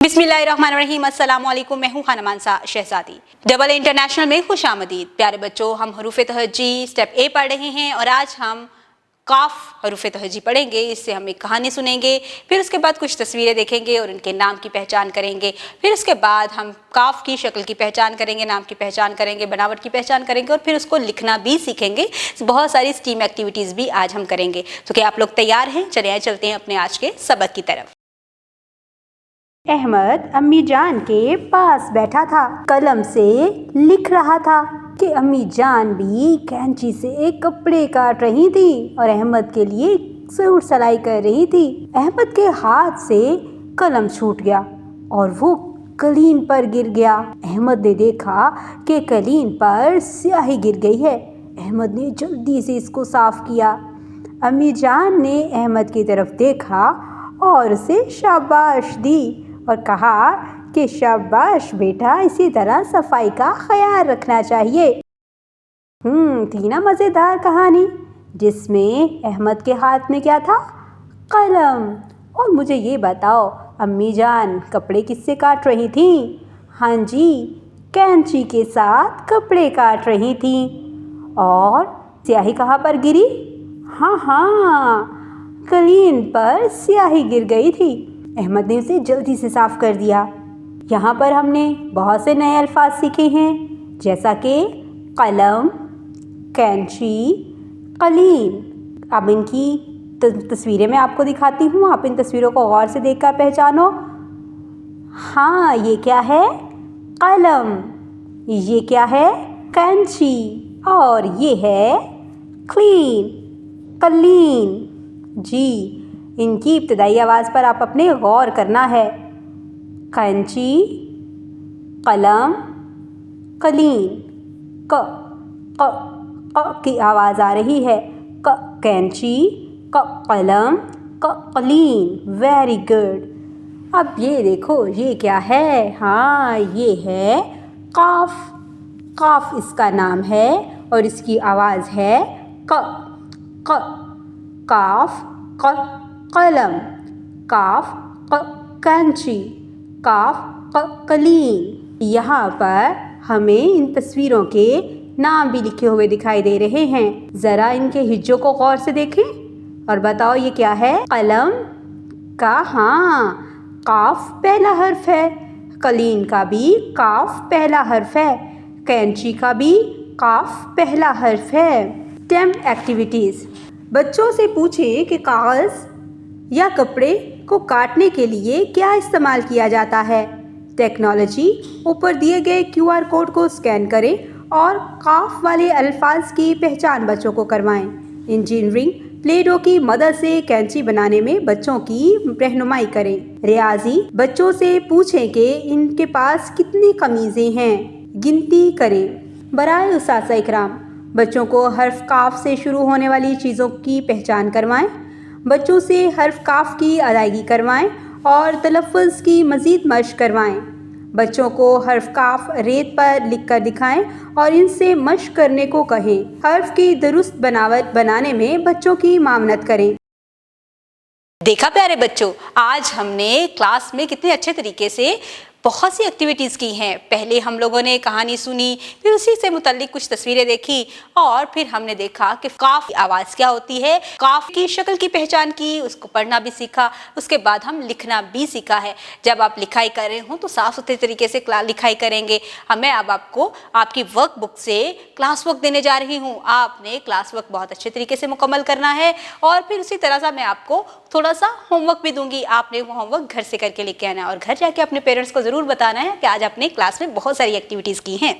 बिस्मिल्लाहिर्रहमानिर्रहीम, अस्सलाम वालेकुम। मैं हूँ खाना मानसा शहजादी। डबल इंटरनेशनल में खुश आमदीद। प्यारे बच्चों, हम हरूफ तहज्जी स्टेप ए पढ़ रहे हैं और आज हम काफ हरूफ तहज्जी पढ़ेंगे। इससे हम एक कहानी सुनेंगे, फिर उसके बाद कुछ तस्वीरें देखेंगे और उनके नाम की पहचान करेंगे। फिर उसके बाद हम काफ की शक्ल की पहचान करेंगे, नाम की पहचान करेंगे, बनावट की पहचान करेंगे और फिर उसको लिखना भी सीखेंगे। बहुत सारी स्टीम एक्टिविटीज़ भी आज हम करेंगे। तो क्या आप लोग तैयार हैं? चलिए चलते हैं अपने आज के सबक की तरफ। अहमद अम्मी जान के पास बैठा था, कलम से लिख रहा था कि अम्मी जान भी कैंची से कपड़े काट रही थी और अहमद के लिए सूट सिलाई कर रही थी। अहमद के हाथ से कलम छूट गया और वो कलीन पर गिर गया। अहमद ने देखा कि कलीन पर स्याही गिर गई है। अहमद ने जल्दी से इसको साफ किया। अम्मी जान ने अहमद की तरफ देखा और उसे शाबाश दी और कहा कि शाबाश बेटा, इसी तरह सफाई का ख्याल रखना चाहिए। थी ना मज़ेदार कहानी, जिसमें अहमद के हाथ में क्या था? कलम। और मुझे ये बताओ, अम्मी जान कपड़े किससे काट रही थी? हाँ जी, कैंची के साथ कपड़े काट रही थी। और स्याही कहाँ पर गिरी? हाँ, कलीन पर स्याही गिर गई थी। अहमद ने उसे जल्दी से साफ कर दिया। यहाँ पर हमने बहुत से नए अल्फाज सीखे हैं, जैसा कि कलम, कैंची, कलीन। अब इनकी तस्वीरें मैं आपको दिखाती हूँ, आप इन तस्वीरों को गौर से देखकर पहचानो। हाँ, ये क्या है? कलम। ये क्या है? कैंची। और ये है कलीन। जी, इनकी इब्तदाई आवाज़ पर आप अपने गौर करना है। कैंची, कलम, कलीन। क की आवाज़ आ रही है। कैंची, कलम, कलीन। Very good. अब ये देखो, ये क्या है? हाँ, ये है काफ। काफ इसका नाम है और इसकी आवाज़ है काफ, कलम, काफ, कैंची, काफ, कलीन। यहाँ पर हमें इन तस्वीरों के नाम भी लिखे हुए दिखाई दे रहे हैं। ज़रा इनके हिज्जों को गौर से देखें और बताओ ये क्या है? कलम का, हाँ, काफ पहला हर्फ है। कलीन का भी काफ पहला हर्फ है। कैंची का भी काफ पहला हर्फ है। Stem activities. बच्चों से पूछें कि कागज़ या कपड़े को काटने के लिए क्या इस्तेमाल किया जाता है। टेक्नोलॉजी। ऊपर दिए गए QR कोड को स्कैन करें और काफ वाले अल्फाज की पहचान बच्चों को करवाएं। इंजीनियरिंग। प्ले डो की मदद से कैंची बनाने में बच्चों की रहनुमाई करें। रियाजी। बच्चों से पूछें कि इनके पास कितनी कमीज़ें हैं, गिनती करें। बराए उस्ताद इकराम, बच्चों को हर्फ काफ से शुरू होने वाली चीज़ों की पहचान करवाएं। बच्चों से हर्फ काफ की अदायगी करवाएं और तलफ़्फ़ुज़ की मज़ीद मश्क करवाएं। बच्चों को हर्फ काफ रेत पर लिखकर दिखाएं और इनसे मश्क करने को कहें। हर्फ की दुरुस्त बनावट बनाने में बच्चों की मामनत करें। देखा प्यारे बच्चों, आज हमने क्लास में कितने अच्छे तरीके से बहुत सी एक्टिविटीज़ की हैं। पहले हम लोगों ने कहानी सुनी, फिर उसी से मुतल्लिक कुछ तस्वीरें देखी और फिर हमने देखा कि काफ की आवाज़ क्या होती है, काफ की शक्ल की पहचान की, उसको पढ़ना भी सीखा। उसके बाद हम लिखना भी सीखा है। जब आप लिखाई कर रहे हो तो साफ़ सुथरे तरीके से लिखाई करेंगे। मैं अब आपको आपकी वर्क बुक से क्लास वर्क देने जा रही हूँ। आपने क्लास वर्क बहुत अच्छे तरीके से मुकम्मल करना है और फिर उसी तरह से मैं आपको थोड़ा सा होमवर्क भी दूंगी। आपने वो होमवर्क घर से करके लेके आना है और घर जाके अपने पेरेंट्स को ज़रूर बताना है कि आज आपने क्लास में बहुत सारी एक्टिविटीज़ की हैं।